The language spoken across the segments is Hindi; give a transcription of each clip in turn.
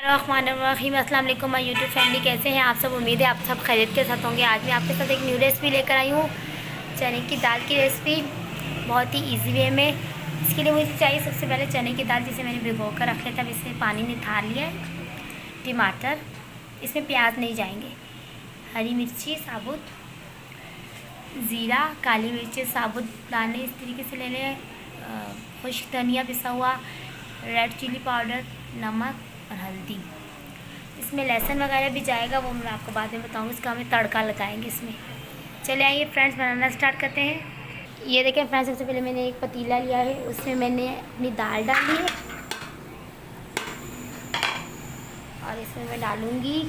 रहीम अस्सलाम वालेकुम माय यूट्यूब फैमिली, कैसे हैं आप सब। उम्मीद है आप सब खैरियत के साथ होंगे। आज मैं आपके साथ एक न्यू रेसिपी लेकर आई हूँ, चने की दाल की रेसिपी, बहुत ही इजी वे में। इसके लिए मुझे चाहिए सबसे पहले चने की दाल, जिसे मैंने भिगो कर रख लिया था। इसमें पानी निथार लिया है, टमाटर, इसमें प्याज नहीं जाएंगे, हरी मिर्ची साबुत, ज़ीरा, काली मिर्ची साबुत दाने इस तरीके से ले लें, खुश्क धनिया पिसा हुआ, रेड चिली पाउडर, नमक और हल्दी। इसमें लहसुन वगैरह भी जाएगा, वो मैं आपको बाद में बताऊंगी। इसका हमें तड़का लगाएंगे इसमें। चले आइए फ्रेंड्स, बनाना स्टार्ट करते हैं। ये देखें फ्रेंड्स, सबसे पहले मैंने एक पतीला लिया है, उसमें मैंने अपनी दाल डाली है और इसमें मैं डालूँगी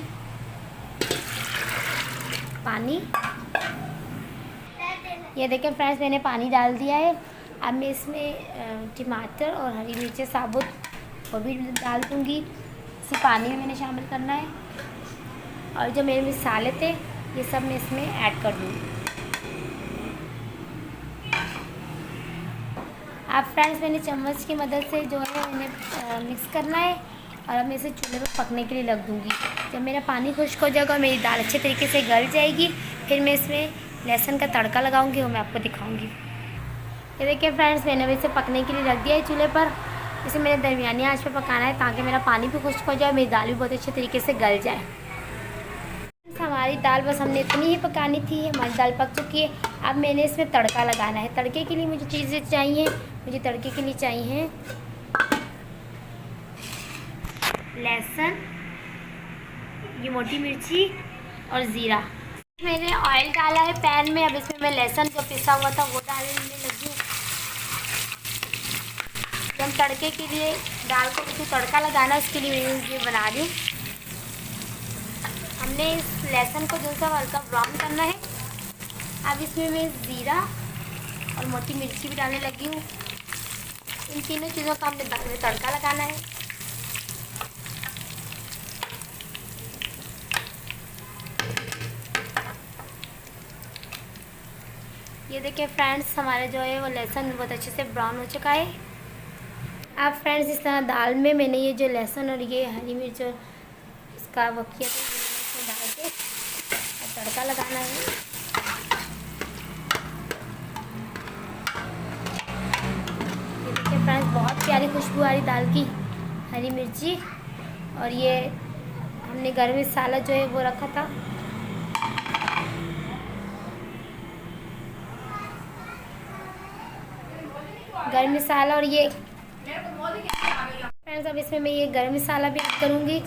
पानी। ये देखें फ्रेंड्स, मैंने पानी डाल दिया है। अब मैं इसमें टमाटर और हरी मिर्ची साबुत वो भी डाल दूँगी। इसी पानी में मैंने शामिल करना है, और जो मेरे मसाले थे ये सब मैं इसमें ऐड कर दूँगी। अब फ्रेंड्स, मैंने चम्मच की मदद से जो है मैंने मिक्स करना है, और अब मैं इसे चूल्हे पर पकने के लिए रख दूँगी। जब मेरा पानी खुश्क हो जाएगा और मेरी दाल अच्छे तरीके से गल जाएगी, फिर मैं इसमें लहसुन का तड़का लगाऊंगी, वो मैं आपको दिखाऊंगी। ये देखिए फ्रेंड्स, मैंने इसे पकने के लिए रख दिया है चूल्हे पर। इसे मैंने दरमियानी आंच पर पकाना है, ताकि मेरा पानी भी खुश्क हो जाए, मेरी दाल भी बहुत अच्छे तरीके से गल जाए। हमारी दाल बस हमने इतनी ही पकानी थी, हमारी दाल पक चुकी है। अब मैंने इसमें तड़का लगाना है। तड़के के लिए मुझे चीज़ें चाहिए, मुझे तड़के के लिए चाहिए लहसुन, ये मोटी मिर्ची और ज़ीरा। मैंने ऑयल डाला है पैन में। अब इसमें मैं लहसुन जो पिसा हुआ था वो डालने लगी हूँ। हम तड़के के लिए दाल को उसमें तड़का लगाना, उसके लिए मैं ये बना रही हूँ। हमने इस लहसुन को जो सा हल्का ब्राउन करना है। अब इसमें मैं ज़ीरा और मोटी मिर्ची भी डालने लगी हूँ। इन तीनों चीज़ों का हमने तड़का लगाना है। ये देखिए फ्रेंड्स, हमारा जो है वो लहसुन बहुत अच्छे से ब्राउन हो चुका है। अब फ्रेंड्स, इस तरह दाल में मैंने ये जो लहसुन और ये हरी मिर्च इसका वो किया था, इसमें डाल के और तड़का लगाना है। ये देखिए फ्रेंड्स, बहुत प्यारी खुशबू आ रही दाल की। हरी मिर्ची और ये हमने गरम मसाला जो है वो रखा था, गरम मसाला, और ये फ्रेंड्स अब इसमें मैं ये गरम मसाला भी ऐड करूँगी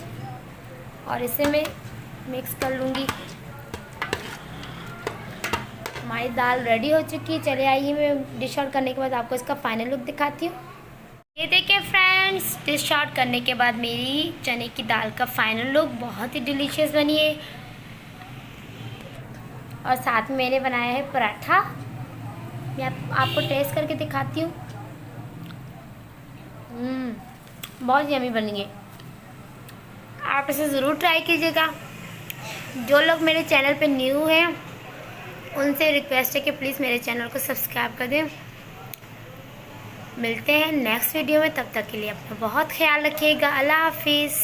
और इसे मैं मिक्स कर लूँगी। हमारी दाल रेडी हो चुकी है। चले आइए, मैं डिश आउट करने के बाद आपको इसका फाइनल लुक दिखाती हूँ। ये देखिए फ्रेंड्स, डिश आउट करने के बाद मेरी चने की दाल का फाइनल लुक बहुत ही डिलीशियस बनी है। और साथ में मैंने बनाया है पराठा, मैं आपको टेस्ट करके दिखाती हूँ। बहुत यमी बनी है। आप इसे ज़रूर ट्राई कीजिएगा। जो लोग मेरे चैनल पे न्यू हैं उनसे रिक्वेस्ट है कि प्लीज़ मेरे चैनल को सब्सक्राइब कर दें। मिलते हैं नेक्स्ट वीडियो में, तब तक के लिए अपना बहुत ख्याल रखिएगा। अल्लाह हाफिज़।